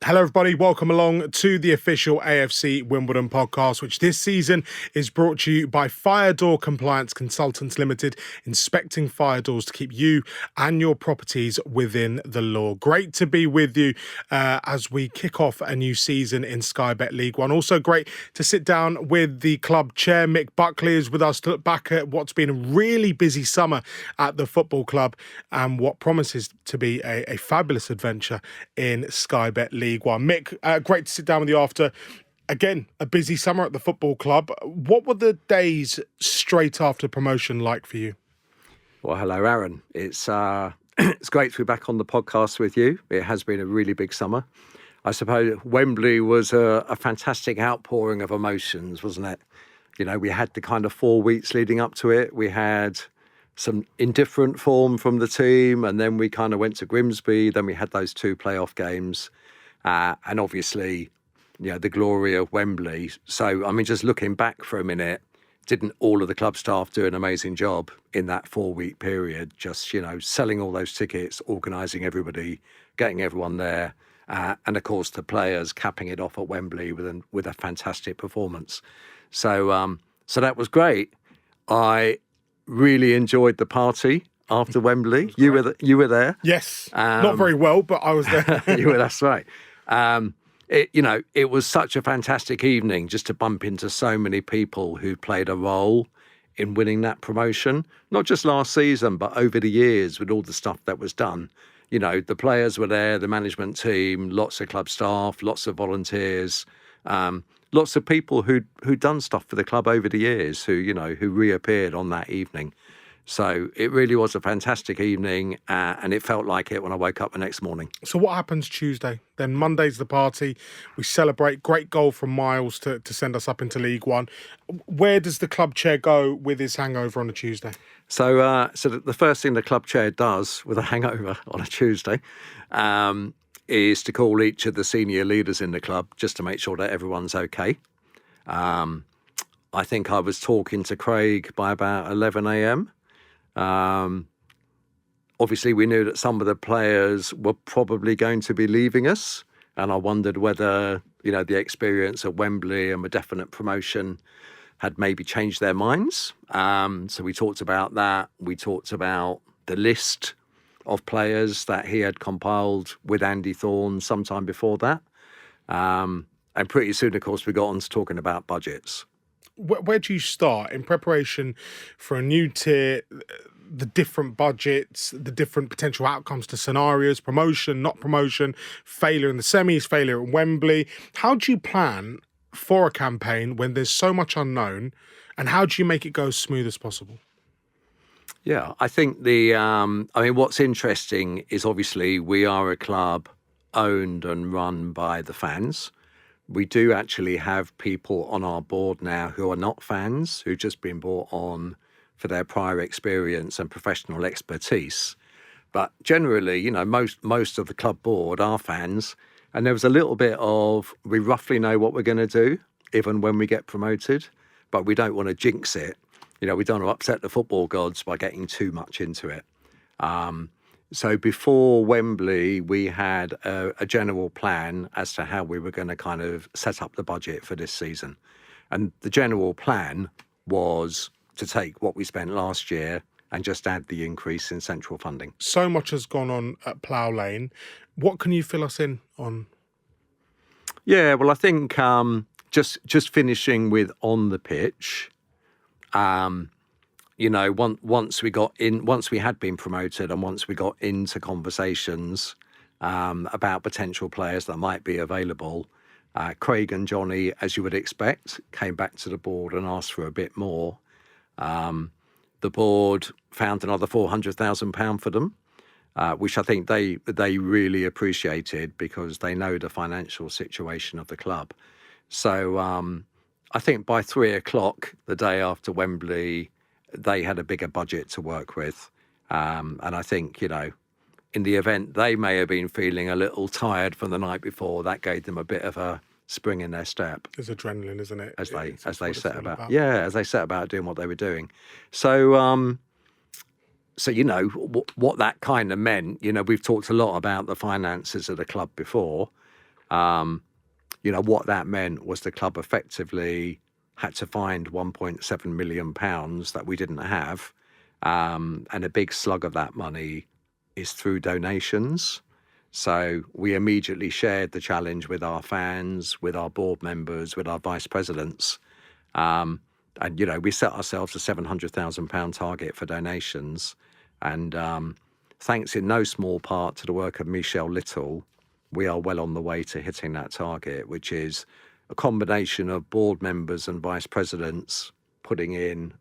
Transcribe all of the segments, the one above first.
Hello, everybody. Welcome along to the official AFC Wimbledon podcast, which this season is brought to you by Fire Door Compliance Consultants Limited, inspecting fire doors to keep you and your properties within the law. Great to be with you as we kick off a new season in Sky Bet League One. Also great to sit down with the club chair, Mick. Buckley is with us to look back at what's been a really busy summer at the football club and what promises to be a fabulous adventure in Sky Bet League One. Mick, great to sit down with you after, again, a busy summer at the football club. What were the days straight after promotion like for you? Well, hello, Aaron. It's great to be back on the podcast with you. It has been a really big summer. I suppose Wembley was a fantastic outpouring of emotions, wasn't it? You know, we had the kind of 4 weeks leading up to it. We had some indifferent form from the team, and then we kind of went to Grimsby. Then we had those 2 playoff games. And obviously, you know, the glory of Wembley. So, I mean, just looking back for a minute, didn't all of the club staff do an amazing job in that 4-week period? Just, you know, selling all those tickets, organising everybody, getting everyone there. And, of course, the players capping it off at Wembley with a fantastic performance. So that was great. I really enjoyed the party after Wembley. You were there? Yes. Not very well, but I was there. That's right. It was such a fantastic evening just to bump into so many people who played a role in winning that promotion, not just last season, but over the years with all the stuff that was done. You know, the players were there, the management team, lots of club staff, lots of volunteers, lots of people who'd done stuff for the club over the years who reappeared on that evening. So it really was a fantastic evening, and it felt like it when I woke up the next morning. So what happens Tuesday? Then Monday's the party. We celebrate. Great goal from Miles to send us up into League One. Where does the club chair go with his hangover on a Tuesday? So the first thing the club chair does with a hangover on a Tuesday is to call each of the senior leaders in the club just to make sure that everyone's okay. I think I was talking to Craig by about 11 a.m. Obviously, we knew that some of the players were probably going to be leaving us, and I wondered whether, you know, the experience at Wembley and a definite promotion had maybe changed their minds. So we talked about that. We talked about the list of players that he had compiled with Andy Thorne sometime before that. And pretty soon, of course, we got on to talking about budgets. Where do you start in preparation for a new tier, the different budgets, the different potential outcomes to scenarios, promotion, not promotion, failure in the semis, failure at Wembley? How do you plan for a campaign when there's so much unknown, and how do you make it go as smooth as possible? Yeah, I think what's interesting is obviously we are a club owned and run by the fans. We do actually have people on our board now who are not fans, who've just been brought on for their prior experience and professional expertise. But generally, you know, most of the club board are fans. And there was a little bit of, we roughly know what we're going to do, even when we get promoted, but we don't want to jinx it. You know, we don't want to upset the football gods by getting too much into it. So before Wembley, we had a general plan as to how we were going to kind of set up the budget for this season. And the general plan was to take what we spent last year and just add the increase in central funding. So much has gone on at Plough Lane. What can you fill us in on? Yeah, well, I think just finishing with on the pitch, you know, once we had been promoted and once we got into conversations about potential players that might be available, Craig and Johnny, as you would expect, came back to the board and asked for a bit more. The board found another £400,000 for them, which I think they really appreciated because they know the financial situation of the club. So I think by 3:00 the day after Wembley, they had a bigger budget to work with. And I think, you know, in the event they may have been feeling a little tired from the night before, that gave them a bit of a spring in their step. It's adrenaline, isn't it? As they set about doing what they were doing. So you know what that kind of meant. You know, we've talked a lot about the finances of the club before. What that meant was the club effectively had to find £1.7 million that we didn't have. And a big slug of that money is through donations. So we immediately shared the challenge with our fans, with our board members, with our vice presidents. And, we set ourselves a £700,000 target for donations. And thanks in no small part to the work of Michelle Little, we are well on the way to hitting that target, which is a combination of board members and vice presidents putting in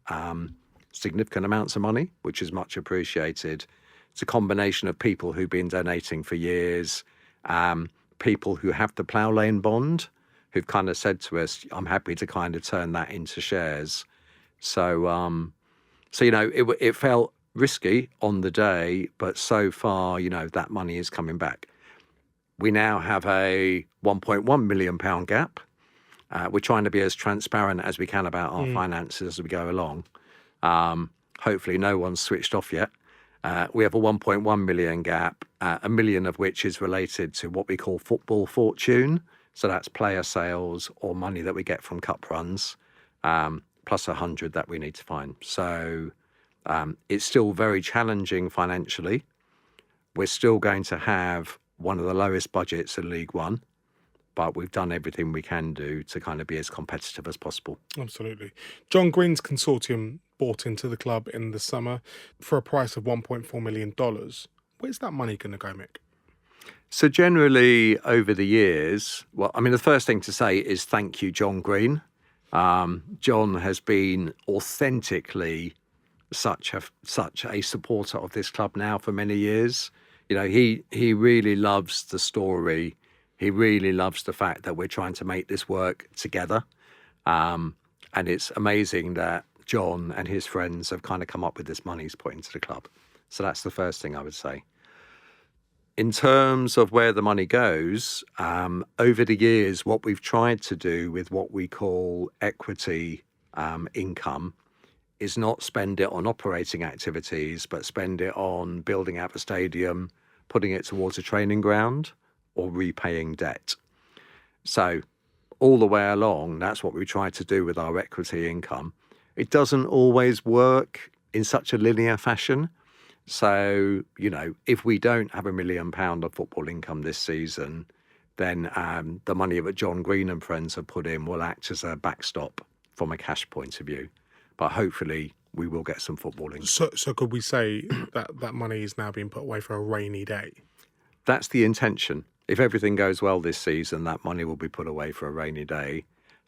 significant amounts of money, which is much appreciated. It's a combination of people who've been donating for years, people who have the plough lane bond, who've kind of said to us, I'm happy to kind of turn that into shares. So it felt risky on the day, but so far, that money is coming back. We now have a £1.1 million gap. We're trying to be as transparent as we can about our finances as we go along. Hopefully no one's switched off yet. We have a 1.1 million gap, a million of which is related to what we call football fortune. So that's player sales or money that we get from cup runs, plus 100 that we need to find. So it's still very challenging financially. We're still going to have one of the lowest budgets in League One, but we've done everything we can do to kind of be as competitive as possible. Absolutely. John Green's consortium bought into the club in the summer for a price of $1.4 million. Where's that money going to go, Mick? So generally over the years, the first thing to say is thank you, John Green. John has been authentically such a supporter of this club now for many years. He really loves the story. He really loves the fact that we're trying to make this work together. And it's amazing that John and his friends have kind of come up with this money he's put into the club. So that's the first thing I would say. In terms of where the money goes, over the years, what we've tried to do with what we call equity income is not spend it on operating activities, but spend it on building out the stadium, putting it towards a training ground, or repaying debt. So all the way along, that's what we try to do with our equity income. It doesn't always work in such a linear fashion. So, if we don't have £1 million of football income this season, then the money that John Green and friends have put in will act as a backstop from a cash point of view. But hopefully we will get some football income. So could we say that money is now being put away for a rainy day? That's the intention. If everything goes well this season, that money will be put away for a rainy day.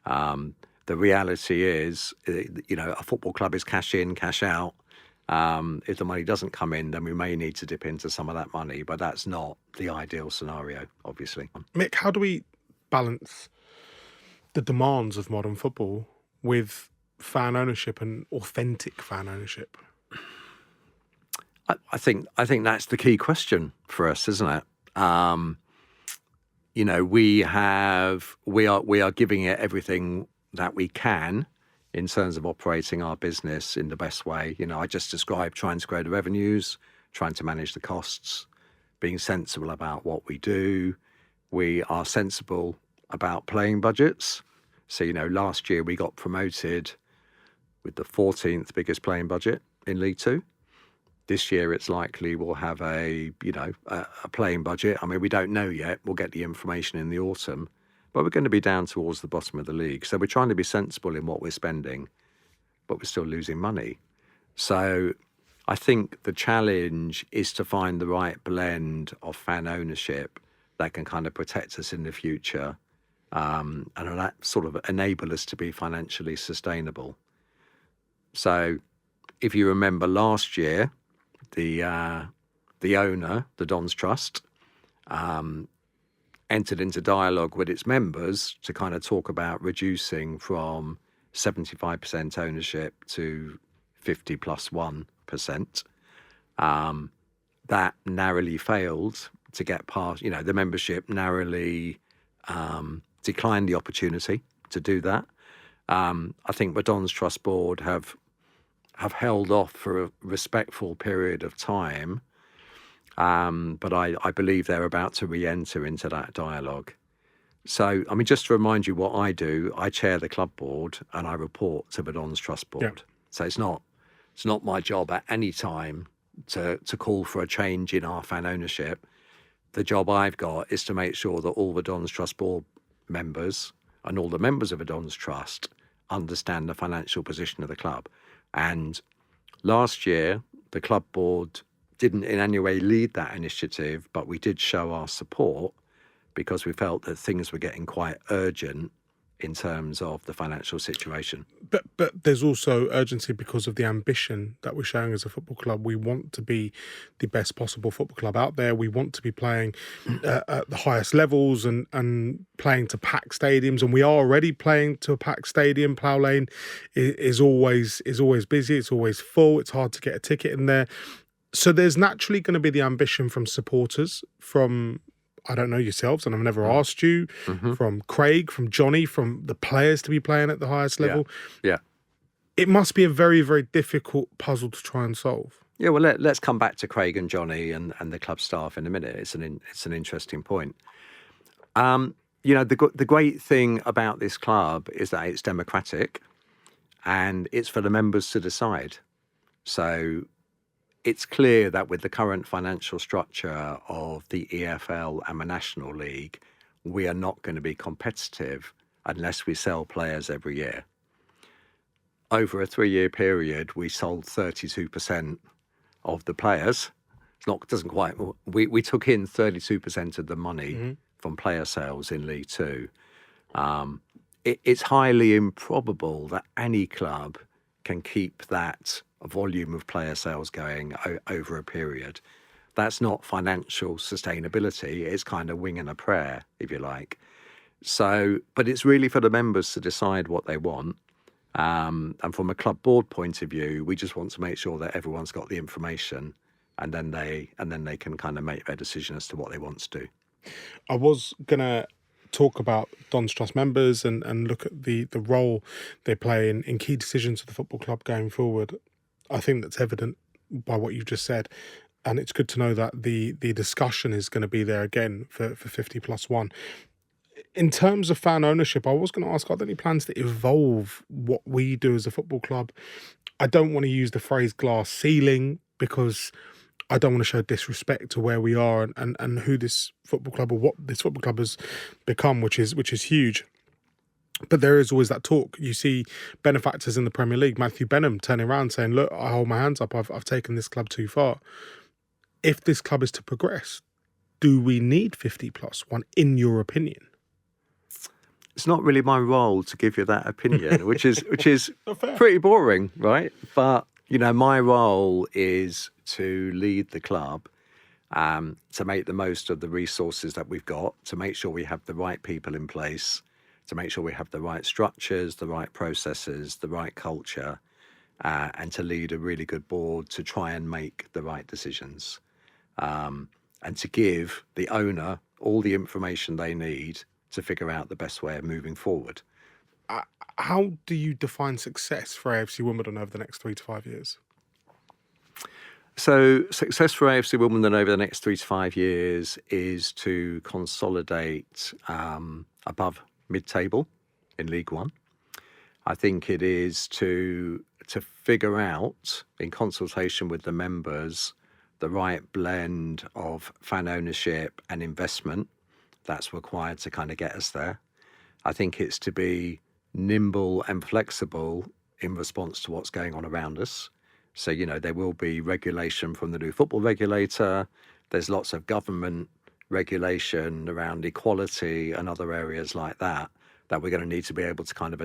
The reality is, a football club is cash in, cash out. If the money doesn't come in, then we may need to dip into some of that money, but that's not the ideal scenario, obviously. Mick, how do we balance the demands of modern football with fan ownership and authentic fan ownership? I think that's the key question for us, isn't it? We are giving it everything that we can in terms of operating our business in the best way. I just described trying to grow the revenues, trying to manage the costs, being sensible about what we do. We are sensible about playing budgets. So, last year we got promoted with the 14th biggest playing budget in League Two. This year it's likely we'll have a playing budget. We don't know yet. We'll get the information in the autumn. But we're going to be down towards the bottom of the league. So we're trying to be sensible in what we're spending, but we're still losing money. So I think the challenge is to find the right blend of fan ownership that can kind of protect us in the future and that sort of enable us to be financially sustainable. So if you remember last year, the owner, the Dons Trust, entered into dialogue with its members to kind of talk about reducing from 75% ownership to 50 plus 1%. That narrowly failed to get past, the membership narrowly declined the opportunity to do that. I think the Dons Trust Board have held off for a respectful period of time. But I believe they're about to re-enter into that dialogue. So, I mean, just to remind you what I do, I chair the club board and I report to the Dons Trust Board. Yeah. So it's not my job at any time to call for a change in our fan ownership. The job I've got is to make sure that all the Dons Trust Board members and all the members of the Dons Trust understand the financial position of the club. And last year, the club board didn't in any way lead that initiative, but we did show our support because we felt that things were getting quite urgent in terms of the financial situation. But there's also urgency because of the ambition that we're showing as a football club. We want to be the best possible football club out there. We want to be playing at the highest levels and playing to packed stadiums. And we are already playing to a packed stadium. Plough Lane is always busy. It's always full. It's hard to get a ticket in there. So there's naturally going to be the ambition from supporters, from, I don't know, yourselves, and I've never asked you, from Craig, from Johnny, from the players to be playing at the highest level. Yeah. It must be a very, very difficult puzzle to try and solve. Yeah, well, let's come back to Craig and Johnny and the club staff in a minute. It's an interesting point. The great thing about this club is that it's democratic and it's for the members to decide. So it's clear that with the current financial structure of the EFL and the National League, we are not going to be competitive unless we sell players every year. Over a 3-year period, we sold 32% of the players. We took in 32% of the money from player sales in League Two. It's highly improbable that any club can keep that volume of player sales going over a period. That's not financial sustainability. It's kind of wing and a prayer, if you like. So, but it's really for the members to decide what they want. And from a club board point of view, we just want to make sure that everyone's got the information, and then they can kind of make their decision as to what they want to do. I was gonna talk about Dons Trust members and look at the role they play in key decisions of the football club going forward. I think that's evident by what you've just said. And it's good to know that the discussion is going to be there again for 50+1. In terms of fan ownership, I was going to ask, are there any plans to evolve what we do as a football club? I don't want to use the phrase glass ceiling because I don't want to show disrespect to where we are and who this football club or what this football club has become, which is huge. But there is always that talk. You see benefactors in the Premier League, Matthew Benham, turning around saying, look, I hold my hands up. I've taken this club too far. If this club is to progress, do we need 50+1 in your opinion? It's not really my role to give you that opinion, which is pretty boring, right? But, my role is to lead the club, to make the most of the resources that we've got, to make sure we have the right people in place, to make sure we have the right structures, the right processes, the right culture, and to lead a really good board to try and make the right decisions, and to give the owner all the information they need to figure out the best way of moving forward. How do you define success for AFC Wimbledon over the next 3 to 5 years? So success for AFC Wimbledon over the next 3 to 5 years is to consolidate above mid-table in League One. I think it is to figure out, in consultation with the members, the right blend of fan ownership and investment that's required to kind of get us there. I think it's to be nimble and flexible in response to what's going on around us. So, there will be regulation from the new football regulator. There's lots of government regulation around equality and other areas like that we're going to need to be able to kind of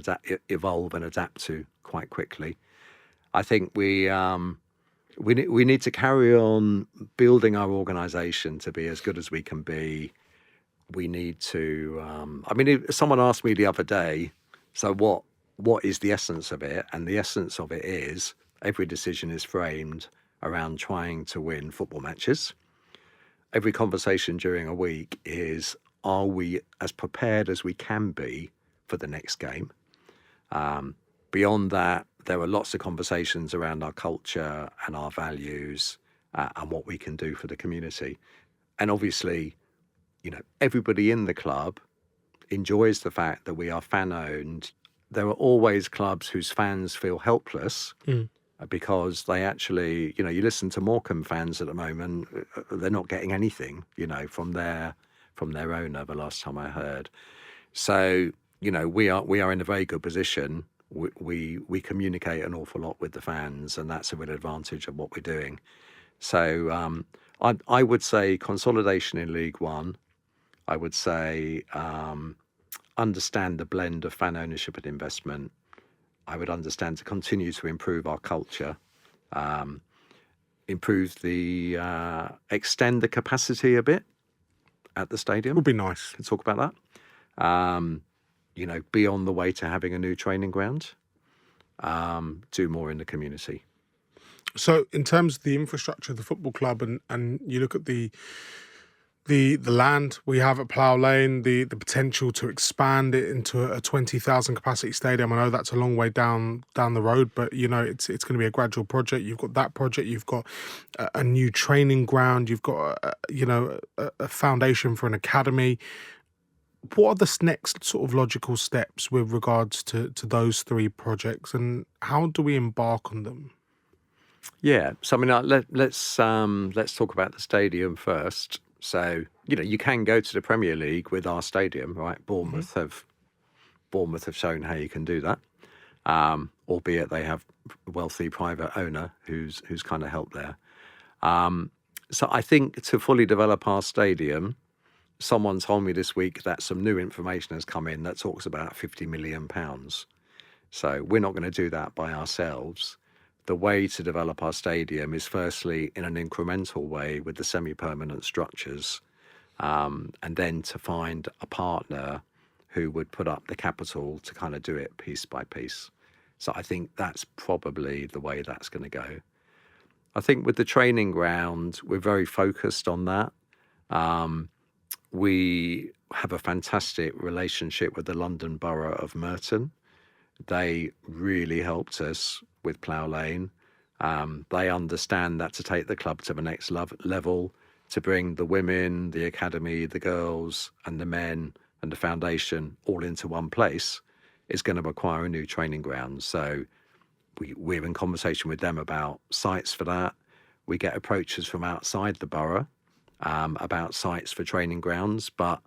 evolve and adapt to quite quickly. I think we need to carry on building our organisation to be as good as we can be. We need to. Someone asked me the other day, so what is the essence of it? And the essence of it is every decision is framed around trying to win football matches. Every conversation during a week is, are we as prepared as we can be for the next game? Beyond that, there are lots of conversations around our culture and our values and what we can do for the community. And obviously, everybody in the club enjoys the fact that we are fan-owned. There are always clubs whose fans feel helpless because they actually, you listen to Morecambe fans at the moment, they're not getting anything, from their owner, the last time I heard. So, we are in a very good position. We communicate an awful lot with the fans, and that's a real advantage of what we're doing. So I would say consolidation in League One. I would say understand the blend of fan ownership and investment. I would understand to continue to improve our culture, improve extend the capacity a bit at the stadium. Would be nice. Can talk about that. Be on the way to having a new training ground. Do more in the community. So in terms of the infrastructure of the football club, and you look at the land we have at Plough Lane, the potential to expand it into a 20,000 capacity stadium. I know that's a long way down the road, but it's going to be a gradual project. You've got that project. You've got a new training ground. You've got a foundation for an academy. What are the next sort of logical steps with regards to those three projects, and how do we embark on them? Yeah, so I mean, let's talk about the stadium first. So you can go to the Premier League with our stadium, right? Bournemouth have shown how you can do that, albeit they have a wealthy private owner who's kind of helped there. So I think to fully develop our stadium, someone told me this week that some new information has come in that talks about £50 million. So we're not going to do that by ourselves. The way to develop our stadium is firstly in an incremental way with the semi-permanent structures, and then to find a partner who would put up the capital to kind of do it piece by piece. So I think that's probably the way that's going to go. I think with the training ground, we're very focused on that. We have a fantastic relationship with the London Borough of Merton. They really helped us with Plough Lane. They understand that to take the club to the next level, to bring the women, the academy, the girls and the men and the foundation all into one place is going to require a new training ground. So we're in conversation with them about sites for that. We get approaches from outside the borough about sites for training grounds, but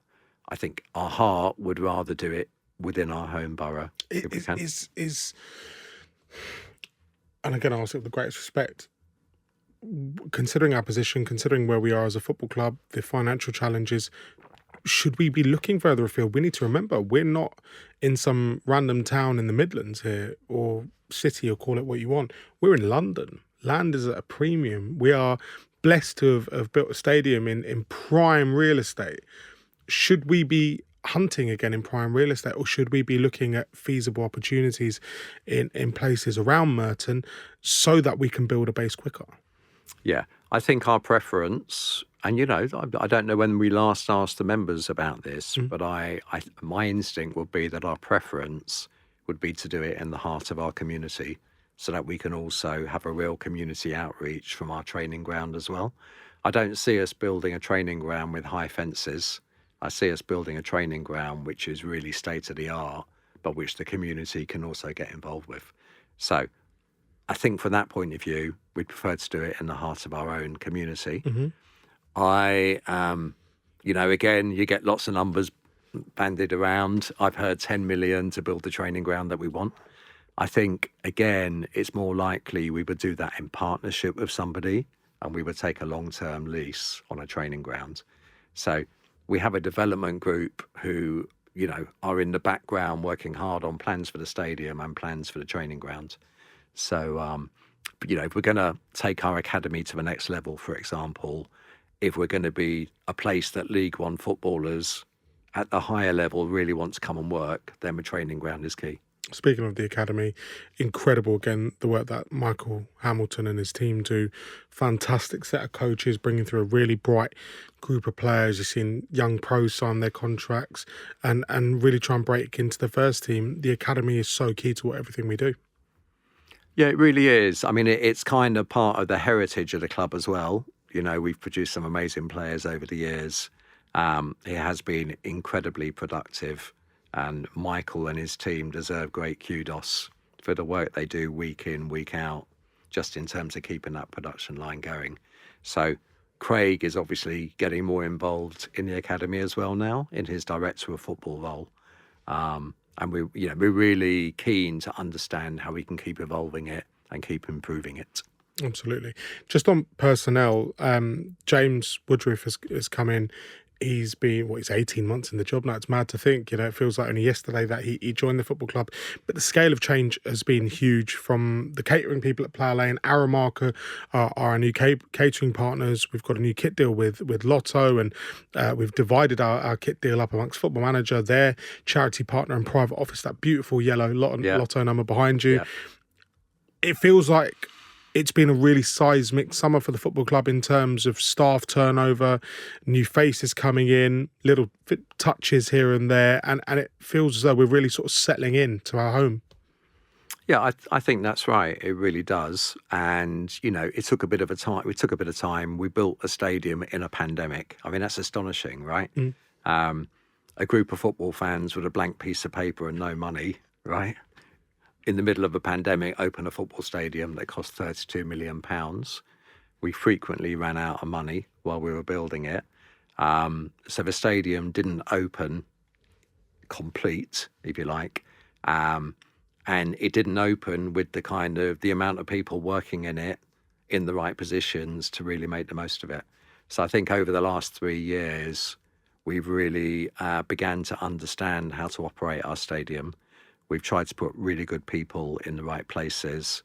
I think our heart would rather do it within our home borough if we can. And again, I'll say with the greatest respect, considering our position, considering where we are as a football club, the financial challenges, should we be looking further afield? We need to remember we're not in some random town in the Midlands here, or city, or call it what you want. We're in London. Land is at a premium. We are blessed to have built a stadium in prime real estate. Should we be hunting again in prime real estate, or should we be looking at feasible opportunities in places around Merton so that we can build a base quicker? Yeah, I think our preference, and I don't know when we last asked the members about this, but my instinct would be that our preference would be to do it in the heart of our community, so that we can also have a real community outreach from our training ground as well. I don't see us building a training ground with high fences. I see us building a training ground which is really state-of-the-art, but which the community can also get involved with. So I think from that point of view, we'd prefer to do it in the heart of our own community. Again, you get lots of numbers bandied around. I've heard 10 million to build the training ground that we want. I think, again, it's more likely we would do that in partnership with somebody, and we would take a long-term lease on a training ground. So we have a development group who, are in the background working hard on plans for the stadium and plans for the training ground. So, if we're going to take our academy to the next level, for example, if we're going to be a place that League One footballers at the higher level really want to come and work, then the training ground is key. Speaking of the academy, incredible again, the work that Michael Hamilton and his team do. Fantastic set of coaches bringing through a really bright group of players. You've seen young pros sign their contracts and really try and break into the first team. The academy is so key to everything we do. Yeah, it really is. I mean, it's kind of part of the heritage of the club as well. We've produced some amazing players over the years. He has been incredibly productive, and Michael and his team deserve great kudos for the work they do week in, week out, just in terms of keeping that production line going. So Craig is obviously getting more involved in the academy as well now in his director of football role. And we're really keen to understand how we can keep evolving it and keep improving it. Absolutely. Just on personnel, James Woodruff has come in. He's been, he's 18 months in the job now. It's mad to think, it feels like only yesterday that he joined the football club. But the scale of change has been huge, from the catering people at Plough Lane. Aramarka are our new catering partners. We've got a new kit deal with Lotto, and we've divided our kit deal up amongst Football Manager, their charity partner and private office, that beautiful yellow Lotto number behind you. Yeah. It feels like it's been a really seismic summer for the football club in terms of staff turnover, new faces coming in, little touches here and there, and it feels as though we're really sort of settling in to our home. Yeah, I think that's right. It really does. And, it took a bit of a time. We took a bit of time. We built a stadium in a pandemic. I mean, that's astonishing, right? A group of football fans with a blank piece of paper and no money, right? In the middle of a pandemic, open a football stadium that cost £32 million. We frequently ran out of money while we were building it. So the stadium didn't open complete, if you like. And it didn't open with the amount of people working in it in the right positions to really make the most of it. So I think over the last 3 years, we've really began to understand how to operate our stadium. We've tried to put really good people in the right places.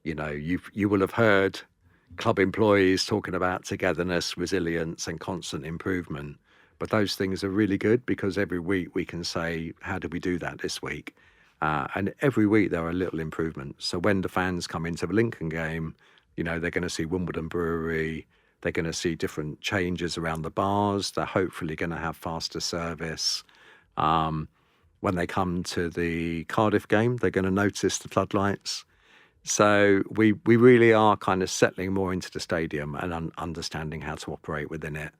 You will have heard club employees talking about togetherness, resilience, and constant improvement. But those things are really good because every week we can say, how did we do that this week? And every week there are little improvements. So when the fans come into the Lincoln game, they're going to see Wimbledon Brewery. They're going to see different changes around the bars. They're hopefully going to have faster service. When they come to the Cardiff game, they're going to notice the floodlights. So we really are kind of settling more into the stadium and understanding how to operate within it.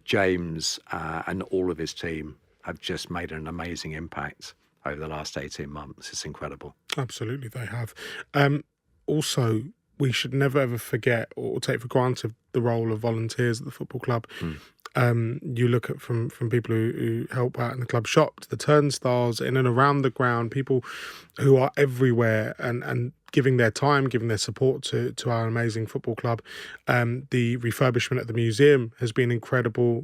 James and all of his team have just made an amazing impact over the last 18 months. It's incredible. Absolutely, they have. Also, we should never ever forget or take for granted the role of volunteers at the football club. You look at from people who help out in the club shop to the turnstiles, in and around the ground, people who are everywhere and giving their time, giving their support to our amazing football club. The refurbishment at the museum has been incredible.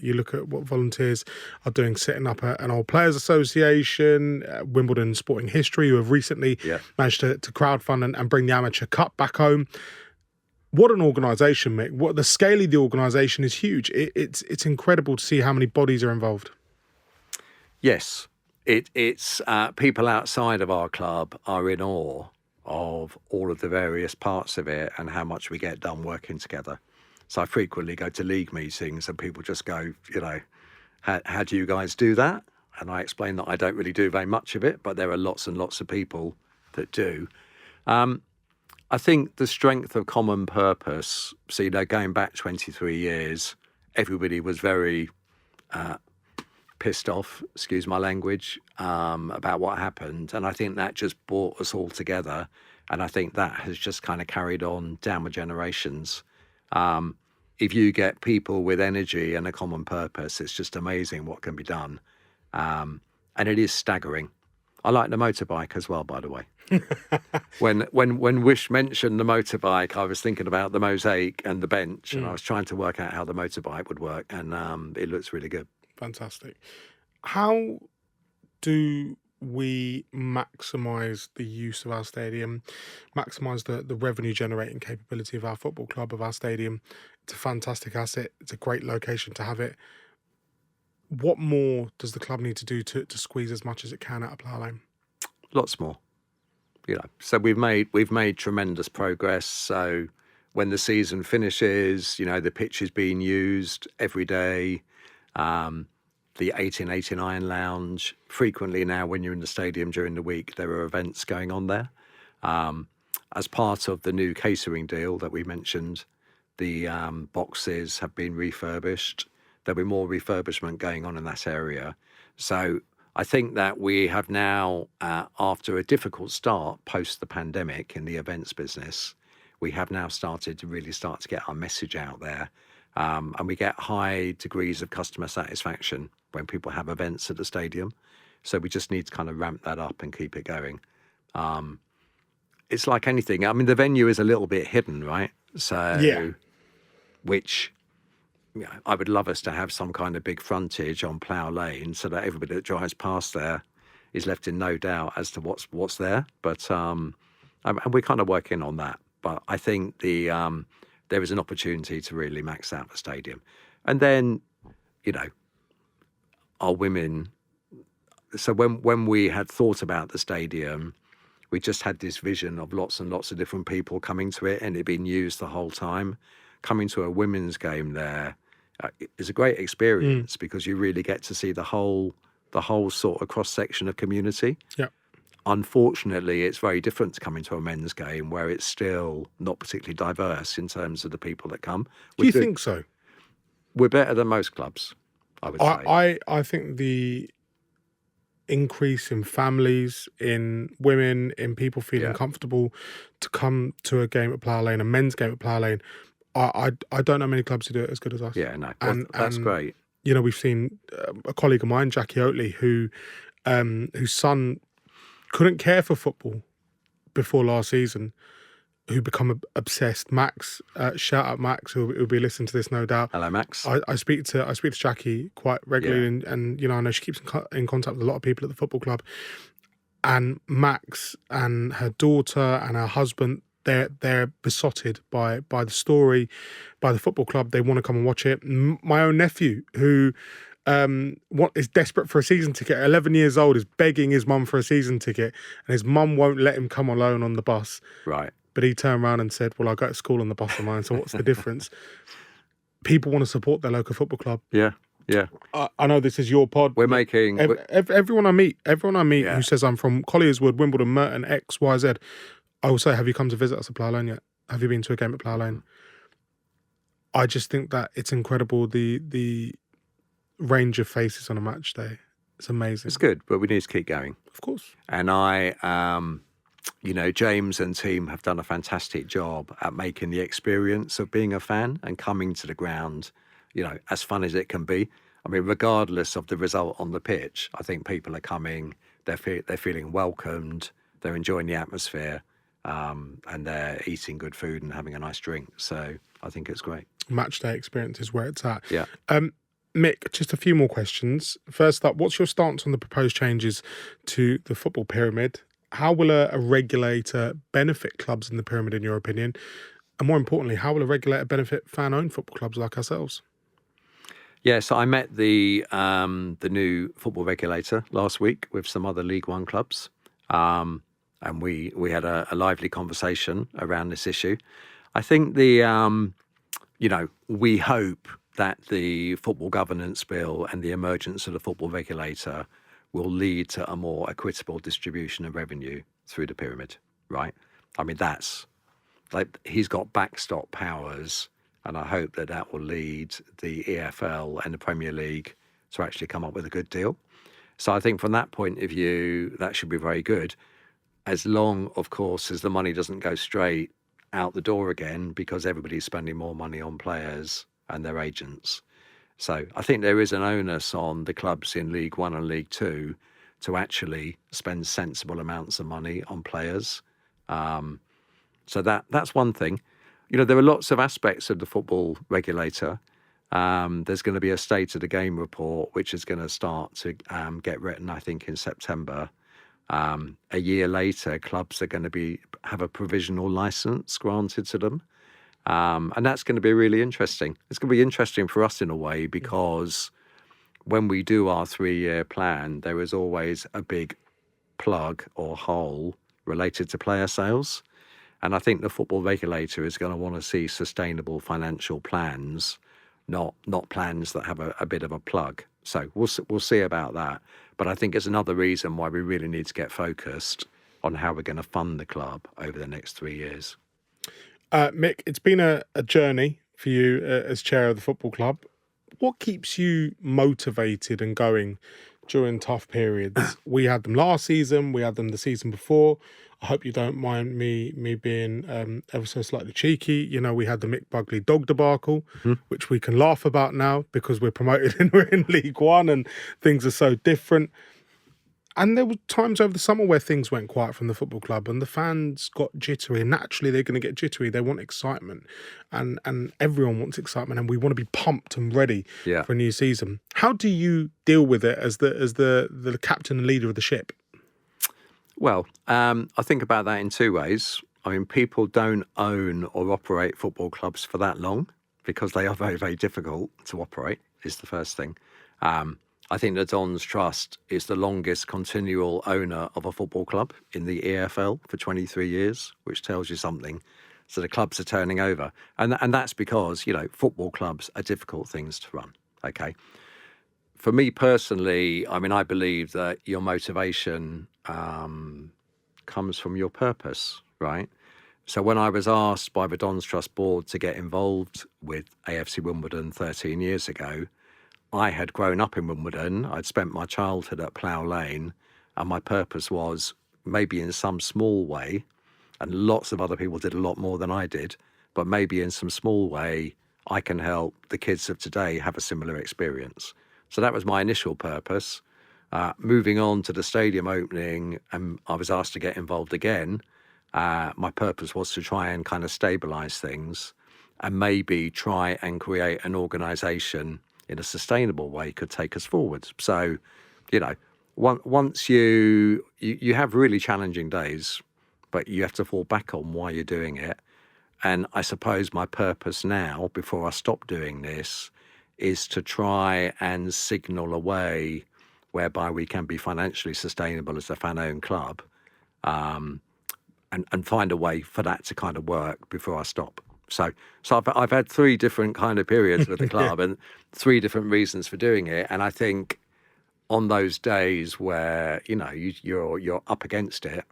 You look at what volunteers are doing, setting up an old players association, Wimbledon Sporting History, who have recently managed to crowdfund and bring the amateur cup back home. What an organisation, Mick. What the scale of the organisation is huge. It's incredible to see how many bodies are involved. Yes, it's people outside of our club are in awe of all of the various parts of it and how much we get done working together. So I frequently go to league meetings and people just go, how do you guys do that? And I explain that I don't really do very much of it, but there are lots and lots of people that do. I think the strength of common purpose, going back 23 years, everybody was very pissed off, excuse my language, about what happened. And I think that just brought us all together. And I think that has just kind of carried on down the generations. If you get people with energy and a common purpose, it's just amazing what can be done. And it is staggering. I like the motorbike as well, by the way. When Wish mentioned the motorbike, I was thinking about the mosaic and the bench, and I was trying to work out how the motorbike would work, and it looks really good. Fantastic. How do we maximise the use of our stadium, maximise the revenue generating capability of our football club, of our stadium? It's a fantastic asset. It's a great location to have it. What more does the club need to do to squeeze as much as it can out of Plough Lane? Lots more. So we've made tremendous progress. So when the season finishes, the pitch is being used every day. The 1889 lounge, frequently now when you're in the stadium during the week, there are events going on there. As part of the new catering deal that we mentioned, The boxes have been refurbished. There'll be more refurbishment going on in that area. So I think that we have now, after a difficult start post the pandemic in the events business, we have now started to get our message out there. And we get high degrees of customer satisfaction when people have events at the stadium. So we just need to kind of ramp that up and keep it going. It's like anything. I mean, the venue is a little bit hidden, right? So, which I would love us to have some kind of big frontage on Plough Lane so that everybody that drives past there is left in no doubt as to what's there. But and we're kind of working on that. But I think there is an opportunity to really max out the stadium. And then, our women. So when we had thought about the stadium, we just had this vision of lots and lots of different people coming to it and it being used the whole time. Coming to a women's game there is a great experience because you really get to see the whole sort of cross-section of community. Yeah. Unfortunately, it's very different to coming to a men's game where it's still not particularly diverse in terms of the people that come. Do you think so? We're better than most clubs, I would say. I think the increase in families, in women, in people feeling comfortable to come to a game at Plough Lane, a men's game at Plough Lane, I don't know many clubs who do it as good as us. Yeah, no, that's great. We've seen a colleague of mine, Jackie Oatley, whose son couldn't care for football before last season, who become obsessed. Max, shout out Max, who'll be listening to this, no doubt. Hello, Max. I speak to Jackie quite regularly, and I know she keeps in contact with a lot of people at the football club. And Max and her daughter and her husband, they're besotted by the story, by the football club. They want to come and watch it. My own nephew, who is desperate for a season ticket, 11 years old, is begging his mum for a season ticket, and his mum won't let him come alone on the bus. Right. But he turned around and said, well, I go to school on the bus of mine, so what's the difference? People want to support their local football club. Yeah, yeah. I know this is your pod. We're making... Everyone I meet who says I'm from Collierswood, Wimbledon, Merton, X, Y, Z, I will say, have you come to visit us at Plough Lane yet? Have you been to a game at Plough Lane? I just think that it's incredible, the range of faces on a match day. It's amazing. It's good, but we need to keep going. Of course. And James and team have done a fantastic job at making the experience of being a fan and coming to the ground, as fun as it can be. I mean, regardless of the result on the pitch, I think people are coming, they're feeling welcomed, they're enjoying the atmosphere, and they're eating good food and having a nice drink. So I think it's great. Match day experience is where it's at. Yeah. Mick, just a few more questions. First up, what's your stance on the proposed changes to the football pyramid? How will a regulator benefit clubs in the pyramid, in your opinion? And more importantly, how will a regulator benefit fan-owned football clubs like ourselves? Yeah, so I met the new football regulator last week with some other League One clubs, and we had a lively conversation around this issue. I think we hope that the football governance bill and the emergence of the football regulator will lead to a more equitable distribution of revenue through the pyramid, right? I mean, that's like, he's got backstop powers, and I hope that will lead the EFL and the Premier League to actually come up with a good deal. So I think from that point of view, that should be very good, as long, of course, as the money doesn't go straight out the door again because everybody's spending more money on players and their agents. So I think there is an onus on the clubs in League One and League Two to actually spend sensible amounts of money on players. So that's one thing. There are lots of aspects of the football regulator. There's going to be a state of the game report, which is going to start to get written, I think, in September. A year later, clubs are going to have a provisional license granted to them. And that's going to be really interesting. It's going to be interesting for us in a way because when we do our 3-year plan, there is always a big plug or hole related to player sales. And I think the football regulator is going to want to see sustainable financial plans, not plans that have a bit of a plug. So we'll see about that. But I think it's another reason why we really need to get focused on how we're going to fund the club over the next 3 years. Mick, it's been a journey for you as chair of the football club. What keeps you motivated and going during tough periods? We had them last season. We had them the season before. I hope you don't mind me being ever so slightly cheeky. You know, we had the Mick Buckley dog debacle, which we can laugh about now because we're promoted and we're in League One and things are so different. And there were times over the summer where things went quiet from the football club and the fans got jittery. And naturally, they're going to get jittery. They want excitement. And everyone wants excitement. And we want to be pumped and ready for a new season. How do you deal with it as the captain and leader of the ship? Well, I think about that in two ways. I mean, people don't own or operate football clubs for that long because they are very, very difficult to operate, is the first thing. I think the Dons Trust is the longest continual owner of a football club in the EFL for 23 years, which tells you something. So the clubs are turning over. And that's because, you know, football clubs are difficult things to run, okay? For me personally, I mean, I believe that your motivation comes from your purpose, right? So when I was asked by the Dons Trust board to get involved with AFC Wimbledon 13 years ago, I had grown up in Wimbledon. I'd spent my childhood at Plough Lane, and my purpose was maybe in some small way, and lots of other people did a lot more than I did, but maybe in some small way, I can help the kids of today have a similar experience. So that was my initial purpose. Moving on to the stadium opening, and I was asked to get involved again. My purpose was to try and kind of stabilise things and maybe try and create an organisation in a sustainable way could take us forward. So, you know, once you have really challenging days, but you have to fall back on why you're doing it. And I suppose my purpose now, before I stop doing this, is to try and signal a way whereby we can be financially sustainable as a fan-owned club, and find a way for that to kind of work before I stop. So I've had three different kind of periods with the club and three different reasons for doing it. And I think on those days where, you know, you're up against it,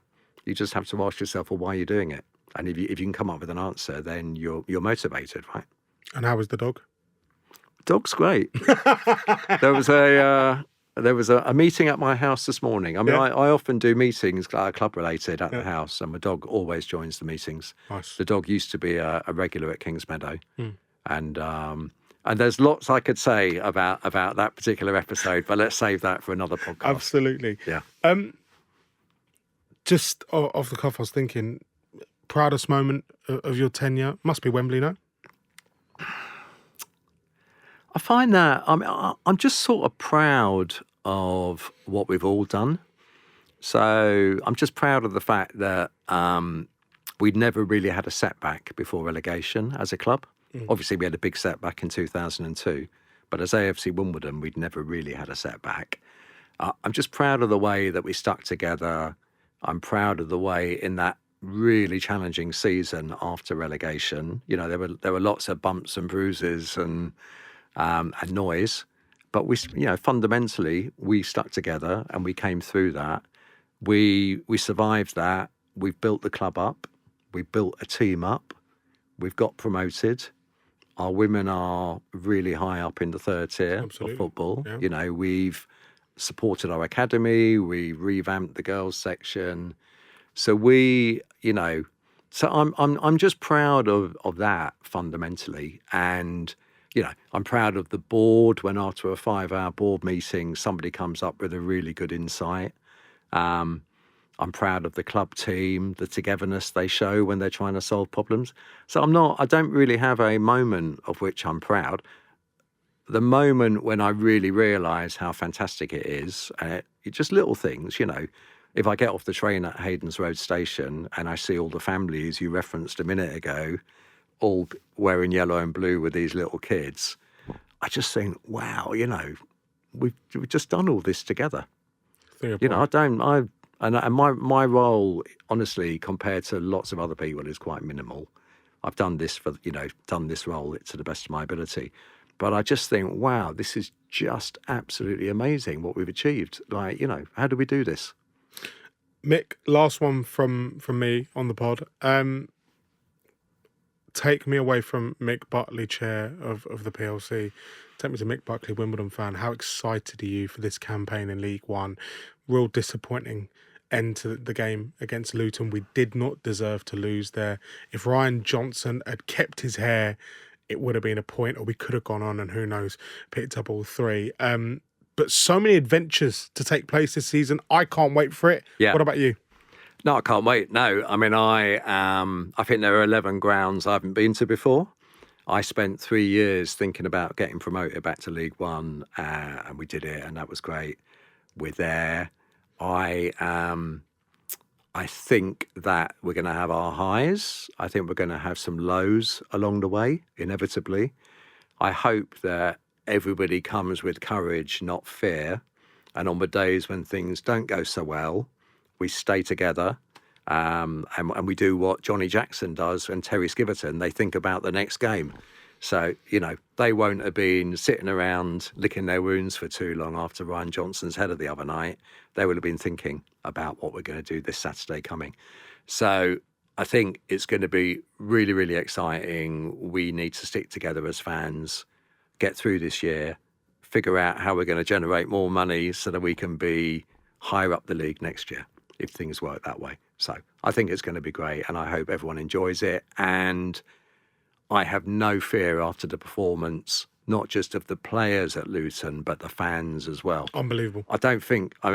you just have to ask yourself, well, why are you doing it? And if you can come up with an answer, then you're motivated, right? And how was the dog? Dog's great. There was a meeting at my house this morning. I mean, I often do meetings, club related, at the house, and my dog always joins the meetings. Nice. The dog used to be a regular at Kings Meadow, and there's lots I could say about that particular episode, but let's save that for another podcast. Absolutely. Yeah. Just off the cuff, I was thinking, proudest moment of your tenure must be Wembley, no? I find that I'm just sort of proud of what we've all done. So I'm just proud of the fact that we'd never really had a setback before relegation as a club. Obviously, we had a big setback in 2002, but as AFC Wimbledon, we'd never really had a setback. I'm just proud of the way that we stuck together. I'm proud of the way in that really challenging season after relegation. You know, there were lots of bumps and bruises and noise, but we, you know, fundamentally we stuck together and we came through that. We survived that. We've built the club up. We built a team up. We've got promoted. Our women are really high up in the third tier of football. Yeah. You know, we've supported our academy. We revamped the girls section. So we, you know, so I'm just proud of that fundamentally. And you know, I'm proud of the board when after a 5-hour board meeting, somebody comes up with a really good insight. I'm proud of the club team, the togetherness they show when they're trying to solve problems. So I don't really have a moment of which I'm proud. The moment when I really realise how fantastic it is, it's just little things, you know. If I get off the train at Hayden's Road Station and I see all the families you referenced a minute ago, all wearing yellow and blue with these little kids, I just think, wow, you know, we've just done all this together. You know, and my role, honestly, compared to lots of other people, is quite minimal. I've done this role to the best of my ability. But I just think, wow, this is just absolutely amazing what we've achieved. Like, you know, how do we do this? Mick, last one from me on the pod. take me away from Mick Buckley, chair of the PLC. Take me to Mick Buckley, Wimbledon fan. How excited are you for this campaign in League One? Real disappointing end to the game against Luton. We did not deserve to lose there. If Ryan Johnson had kept his hair, it would have been a point, or we could have gone on and who knows, picked up all three. But so many adventures to take place this season. I can't wait for it. Yeah. What about you? No, I can't wait. No, I mean, I think there are 11 grounds I haven't been to before. I spent 3 years thinking about getting promoted back to League One, and we did it, and that was great. We're there. I think that we're going to have our highs. I think we're going to have some lows along the way, inevitably. I hope that everybody comes with courage, not fear. And on the days when things don't go so well, we stay together, and we do what Johnny Jackson does and Terry Skiverton. They think about the next game. So, they won't have been sitting around licking their wounds for too long after Ryan Johnson's header the other night. They would have been thinking about what we're going to do this Saturday coming. So I think it's going to be really, really exciting. We need to stick together as fans, get through this year, figure out how we're going to generate more money so that we can be higher up the league next year, if things work that way. So I think it's going to be great, and I hope everyone enjoys it. And I have no fear after the performance, not just of the players at Luton, but the fans as well. Unbelievable. I don't think, I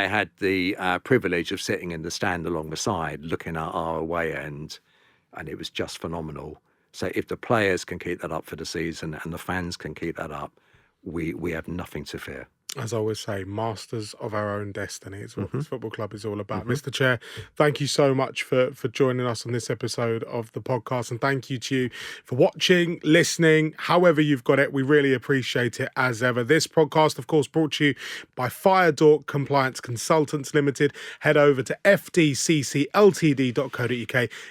had the privilege of sitting in the stand along the side, looking at our away end, and it was just phenomenal. So if the players can keep that up for the season and the fans can keep that up, we have nothing to fear. As I always say, masters of our own destiny is what this football club is all about. Mr. Chair, thank you so much for joining us on this episode of the podcast. And thank you to you for watching, listening, however you've got it. We really appreciate it as ever. This podcast, of course, brought to you by Fire Door Compliance Consultants Limited. Head over to fdccltd.co.uk,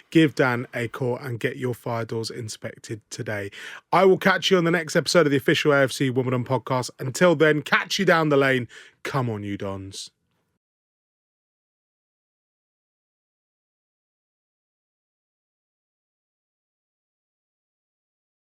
give Dan a call and get your fire doors inspected today. I will catch you on the next episode of the official AFC Wimbledon podcast. Until then, catch you down the lane. Come on, you Dons.